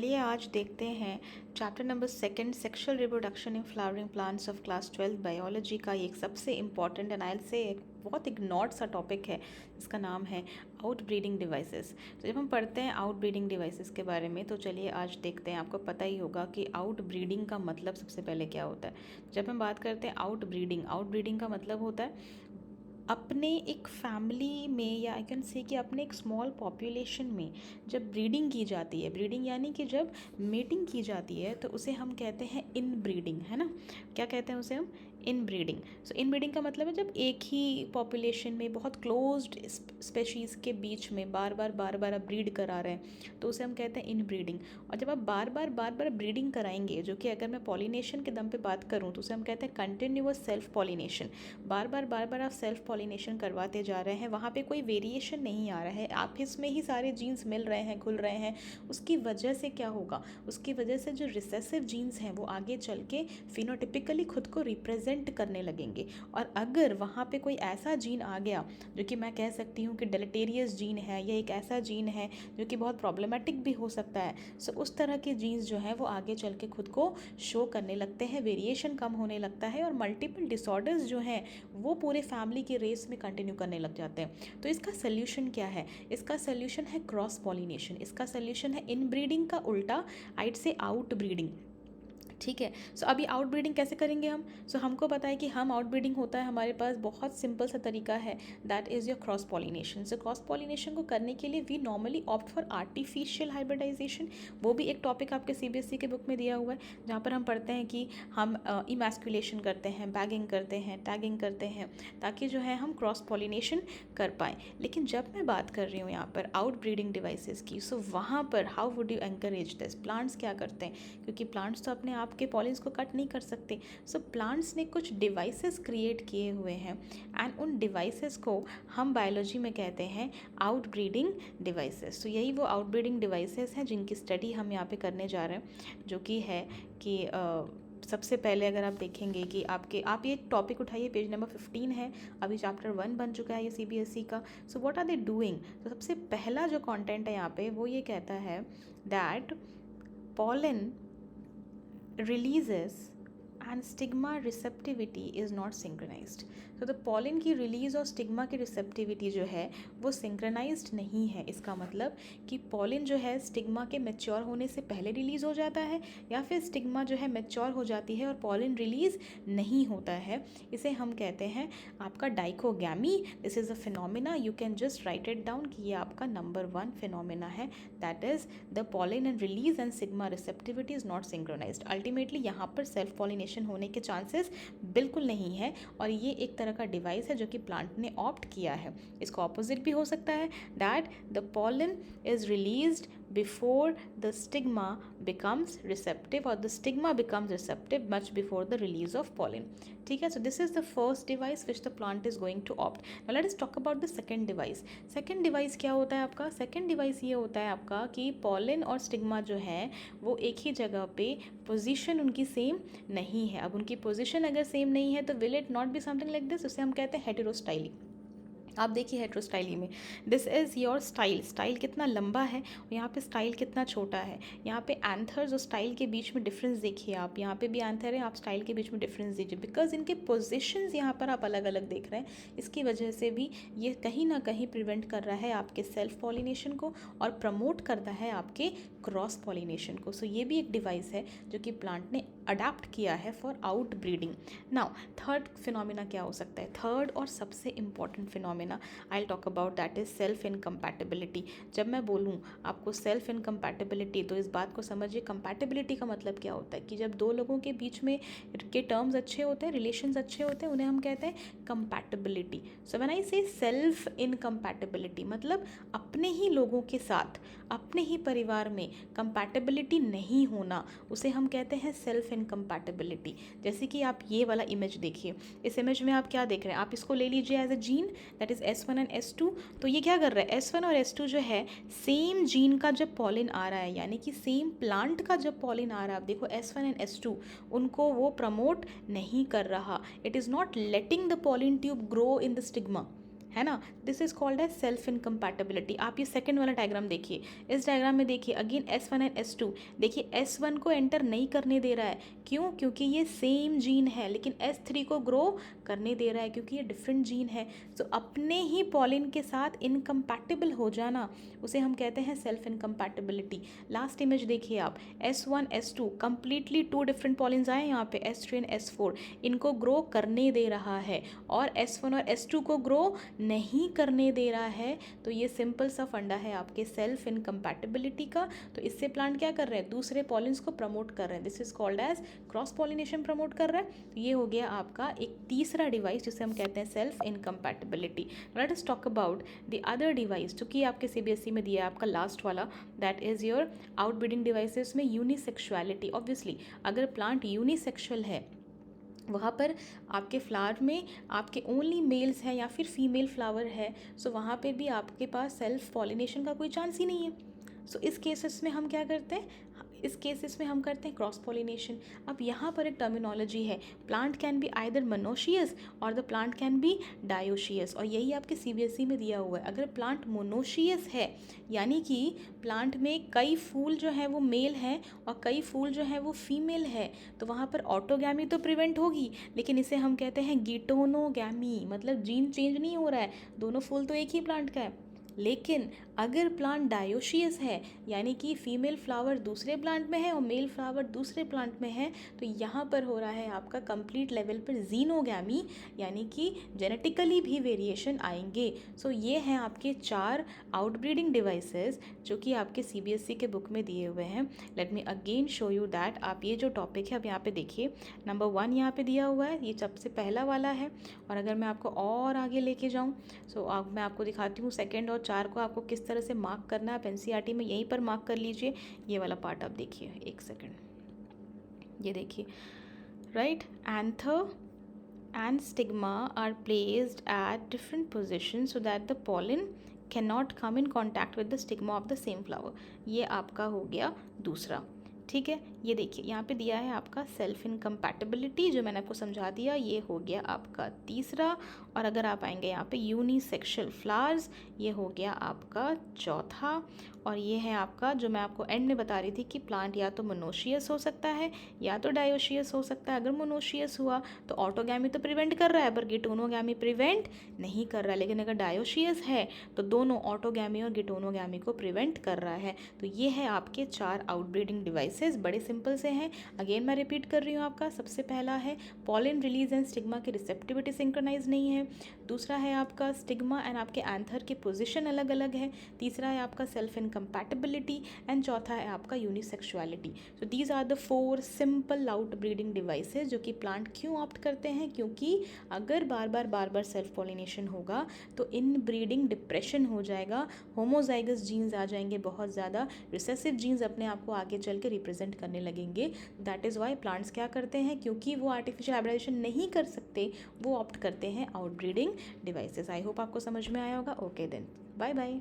चलिए आज देखते हैं chapter number second sexual reproduction in flowering plants of class 12 biology का एक सबसे important and I will say एक बहुत इग्नोर्ड सा टॉपिक है। इसका नाम है आउट ब्रीडिंग डिवाइसेस। तो जब हम पढ़ते हैं आउट ब्रीडिंग डिवाइसेस के बारे में तो चलिए आज देखते हैं। आपको पता ही होगा कि आउट ब्रीडिंग का मतलब सबसे पहले क्या होता है। जब हम बात करते हैं आउट ब्रीडिंग का मतलब होता है अपने एक फैमिली में या आई कैन से कि अपने एक स्मॉल पॉपुलेशन में जब ब्रीडिंग की जाती है, ब्रीडिंग यानी कि जब मेटिंग की जाती है तो उसे हम कहते हैं इन ब्रीडिंग, है ना। क्या कहते हैं उसे हम? इन ब्रीडिंग। सो इन ब्रीडिंग का मतलब है जब एक ही पॉपुलेशन में बहुत क्लोज्ड स्पेशीज़ के बीच में बार बार आप ब्रीड करा रहे हैं तो उसे हम कहते हैं इन ब्रीडिंग। और जब आप बार बार ब्रीडिंग कराएंगे, जो कि अगर मैं पॉलिनेशन के दम पे बात करूँ तो उसे हम कहते हैं कंटिन्यूअस सेल्फ पॉलिनेशन। बार बार आप सेल्फ पॉलिनेशन करवाते जा रहे हैं, वहाँ पे कोई वेरिएशन नहीं आ रहा है, आप इसमें ही सारे जीन्स मिल रहे हैं, खुल रहे हैं। उसकी वजह से क्या होगा? उसकी वजह से जो रिसेसिव जीन्स हैं वो आगे चल के फिनोटिपिकली खुद को रिप्रेजेंट करने लगेंगे। और अगर वहाँ पे कोई ऐसा जीन आ गया जो कि मैं कह सकती हूँ कि डेलेटेरियस जीन है या एक ऐसा जीन है जो कि बहुत प्रॉब्लमेटिक भी हो सकता है, सो उस तरह के जीन्स जो हैं वो आगे चल के खुद को शो करने लगते हैं, वेरिएशन कम होने लगता है और मल्टीपल डिसऑर्डर्स जो हैं वो पूरे फैमिली के रेस में कंटिन्यू करने लग जाते हैं। तो इसका सोल्यूशन क्या है? इसका सोल्यूशन है क्रॉस पॉलिनेशन। इसका सोल्यूशन है इन ब्रीडिंग का उल्टा, आइट से आउट ब्रीडिंग। ठीक है। सो अभी आउट ब्रीडिंग कैसे करेंगे हम? सो हमको पता है कि हम आउट ब्रीडिंग होता है हमारे पास बहुत सिंपल सा तरीका है, that is your cross pollination. So cross pollination को करने के लिए we normally opt for artificial hybridisation. वो भी एक टॉपिक आपके सीबीएसई के बुक में दिया हुआ है जहाँ पर हम पढ़ते हैं कि हम इमैस्कुलेशन करते हैं, बैगिंग करते हैं, टैगिंग करते हैं ताकि जो है हम क्रॉस पॉलिनेशन कर पाएँ। लेकिन जब मैं बात कर रही हूँ यहाँ पर आउट ब्रीडिंग डिवाइसेस की, सो वहाँ पर how would you encourage this? Plants क्या करते हैं? क्योंकि प्लांट्स तो अपने आप के पॉलिन्स को कट नहीं कर सकते। सो प्लांट्स ने कुछ डिवाइसेस क्रिएट किए हुए हैं एंड उन डिवाइसेस को हम बायोलॉजी में कहते हैं आउट ब्रीडिंग डिवाइसेस। तो यही वो आउट ब्रीडिंग डिवाइसेस हैं जिनकी स्टडी हम यहाँ पे करने जा रहे हैं, जो कि है कि सबसे पहले अगर आप देखेंगे कि आप ये टॉपिक उठाइए, पेज नंबर 15 है, अभी चैप्टर 1 बन चुका है ये सीबीएसई का। So what are they doing? तो सबसे पहला जो कंटेंट है यहाँ पे वो ये कहता है that pollen releases and stigma receptivity is not synchronized. तो pollen की रिलीज और स्टिग्मा की रिसेप्टिविटी जो है वो सिंक्रोनाइज्ड नहीं है। इसका मतलब कि pollen जो है स्टिग्मा के मैच्योर होने से पहले रिलीज हो जाता है या फिर स्टिग्मा जो है मैच्योर हो जाती है और pollen रिलीज नहीं होता है। इसे हम कहते हैं आपका dichogamy. This is a phenomena, you can just write it down कि ये आपका नंबर 1 फिनोमिना है, that is the pollen and release and stigma receptivity is not synchronised. Ultimately यहाँ पर सेल्फ पॉलिनेशन होने के चांसेस बिल्कुल नहीं है और ये एक तरह का डिवाइस है जो कि प्लांट ने ऑप्ट किया है। इसको ऑपोजिट भी हो सकता है, that the pollen is released before the stigma becomes receptive or the stigma becomes receptive much before the release of pollen. ठीक है, so this is the first device which the plant is going to opt. Now let us talk about the second device. Second device क्या होता है आपका? second device ये होता है आपका कि pollen और stigma जो है वो एक ही जगह पे पोजीशन उनकी सेम नहीं है। अब उनकी पोजीशन अगर सेम नहीं है तो will it not be something like this? उसे हम कहते हैं हेटेरोस्टाइली। आप देखिए हेट्रोस्टाइली में this is your style, style कितना लंबा है और यहाँ पे स्टाइल कितना छोटा है। यहाँ पे एंथर्स और स्टाइल के बीच में डिफरेंस देखिए आप, यहाँ पे भी एंथर है, आप स्टाइल के बीच में डिफरेंस दीजिए बिकॉज इनके पोजिशंस यहाँ पर आप अलग अलग देख रहे हैं। इसकी वजह से भी ये कहीं ना कहीं प्रिवेंट कर रहा है आपके सेल्फ पॉलिनेशन को और प्रमोट करता है आपके क्रॉस पॉलिनेशन को। सो ये भी एक डिवाइस है जो कि प्लांट ने अडाप्ट किया है for out breeding. Now third phenomena क्या हो सकता है? थर्ड और सबसे important phenomena I talk about that is self incompatibility. जब मैं बोलूँ आपको सेल्फ इनकम्पैटिबिलिटी तो इस बात को समझिए, कंपैटिबिलिटी का मतलब क्या होता है कि जब दो लोगों के बीच में के टर्म्स अच्छे होते हैं, रिलेशंस अच्छे होते हैं, उन्हें हम कहते हैं कंपैटिबिलिटी। सो व्हेन आई से सेल्फ इनकम्पैटिबिलिटी मतलब अपने ही लोगों के साथ, अपने ही परिवार में कंपैटिबिलिटी नहीं होना, उसे हम कहते हैं सेल्फ इनकम्पैटिबिलिटी। जैसे कि आप ये वाला इमेज देखिए, इस इमेज में आप क्या देख रहे हैं? आप इसको ले लीजिए as a gene, that is S1 and S2। तो ये क्या कर रहा है? S1 और S2 जो है सेम जीन का जब पॉलिन आ रहा है, यानी कि सेम प्लांट का जब पॉलिन आ रहा है, आप देखो S1 एंड S2 उनको वो प्रमोट नहीं कर रहा। It is not letting the pollen tube grow in the stigma. है ना। This is called as self incompatibility. आप ये सेकंड वाला डायग्राम देखिए, इस डायग्राम में देखिए अगेन S1 एंड S2, देखिए S1 को एंटर नहीं करने दे रहा है, क्यों? क्योंकि ये सेम जीन है, लेकिन S3 को ग्रो करने दे रहा है क्योंकि ये डिफरेंट जीन है। सो अपने ही पॉलिन के साथ इनकम्पैटिबल हो जाना, उसे हम कहते हैं सेल्फ इनकम्पैटिबिलिटी। लास्ट इमेज देखिए आप, S1 S2 completely to different pollens आए यहाँ पे, S3 एंड S4, इनको ग्रो करने दे रहा है और S1 और S2 को ग्रो नहीं करने दे रहा है। तो ये सिंपल सा फंडा है आपके सेल्फ इनकम्पैटिबिलिटी का। तो इससे प्लांट क्या कर रहे हैं, दूसरे पॉलिन्स को प्रमोट कर रहे हैं, this is called as cross pollination promote कर रहा है। तो ये हो गया आपका एक तीसरा डिवाइस जिसे हम कहते हैं self incompatibility. Let us talk about the other device जो कि आपके CBSE में दिया है, आपका लास्ट वाला, that is your outbreeding devices में यूनिसेक्सुअलिटी। ऑब्वियसली अगर प्लांट यूनिसेक्सुअल है, वहाँ पर आपके फ्लावर में आपके ओनली मेल्स हैं या फिर फीमेल फ्लावर है, सो वहाँ पे भी आपके पास सेल्फ पॉलिनेशन का कोई चांस ही नहीं है। सो इस केसेस में हम क्या करते हैं, इस केसेस में हम करते हैं क्रॉस पॉलिनेशन। अब यहाँ पर एक टर्मिनोलॉजी है, plant can be either monoecious और the plant can be dioecious, और यही आपके CBSE में दिया हुआ है। अगर प्लांट मोनोशियस है, यानी कि प्लांट में कई फूल जो हैं वो मेल हैं और कई फूल जो हैं वो फीमेल है, तो वहाँ पर ऑटोगैमी तो प्रिवेंट होगी, लेकिन इसे हम कहते हैं गिटोनोगैमी, मतलब जीन चेंज नहीं हो रहा है, दोनों फूल तो एक ही प्लांट का है। लेकिन अगर प्लांट डायोशियस है, यानी कि फीमेल फ्लावर दूसरे प्लांट में है और मेल फ्लावर दूसरे प्लांट में है, तो यहाँ पर हो रहा है आपका कंप्लीट लेवल पर जीनोगैमी, यानी कि जेनेटिकली भी वेरिएशन आएंगे। सो ये हैं आपके 4 आउटब्रीडिंग डिवाइसेस जो कि आपके CBSE के बुक में दिए हुए हैं। Let me again show you that. आप ये जो टॉपिक है अब यहाँ पे देखिए, नंबर 1 यहाँ पे दिया हुआ है, ये सबसे पहला वाला है। और अगर मैं आपको और आगे लेके जाऊँ, सो अब मैं आपको दिखाती हूँ 2 और 4 को आपको किस तरह से मार्क करना है। आप NCERT में यहीं पर मार्क कर लीजिए। ये वाला पार्ट आप देखिए, एक सेकंड, ये देखिए, right, anther and stigma are placed at different positions so that the pollen cannot come in contact with the stigma of the same flower। ये आपका हो गया दूसरा, ठीक है। ये देखिए यहाँ पे दिया है आपका सेल्फ इनकम्पैटिबिलिटी, जो मैंने आपको समझा दिया, ये हो गया आपका तीसरा। और अगर आप आएंगे यहाँ पे यूनिसेक्सुअल फ्लावर्स, ये हो गया आपका चौथा। और ये है आपका जो मैं आपको एंड में बता रही थी कि प्लांट या तो मोनोशियस हो सकता है या तो डायोशियस हो सकता है। अगर मोनोशियस हुआ तो ऑटोगैमी तो प्रिवेंट कर रहा है, पर गिटोनोगैमी प्रिवेंट नहीं कर रहा है। लेकिन अगर डायोशियस है तो दोनों ऑटोगैमी और गिटोनोगैमी को प्रिवेंट कर रहा है। तो ये है आपके 4 आउटब्रीडिंग डिवाइसेस, बड़े सिंपल से हैं। अगेन मैं रिपीट कर रही हूँ, आपका सबसे पहला है पॉलिन रिलीज एंड स्टिग्मा की रिसेप्टिविटी सिंक्रोनाइज नहीं है। दूसरा है आपका स्टिग्मा एंड आपके एंथर की पोजिशन अलग अलग है। तीसरा है आपका सेल्फ इनकम्पैटिबिलिटी एंड चौथा है आपका unisexuality. So these are the 4 simple outbreeding devices जो कि प्लांट क्यों ऑप्ट करते हैं, क्योंकि अगर बार बार सेल्फ पॉलिनेशन होगा तो इन ब्रीडिंग डिप्रेशन हो जाएगा, होमोजाइगस जीन्स आ जाएंगे बहुत ज़्यादा, रिसेसिव जीन्स अपने आप को आगे चल के रिप्रेजेंट करने लगेंगे। दैट इज़ वाई प्लांट्स क्या करते हैं, क्योंकि वो आर्टिफिशियल हाइब्रिडाइजेशन नहीं कर सकते, वो ऑप्ट करते हैं outbreeding devices. I hope आपको समझ में आया होगा। Okay then, bye bye.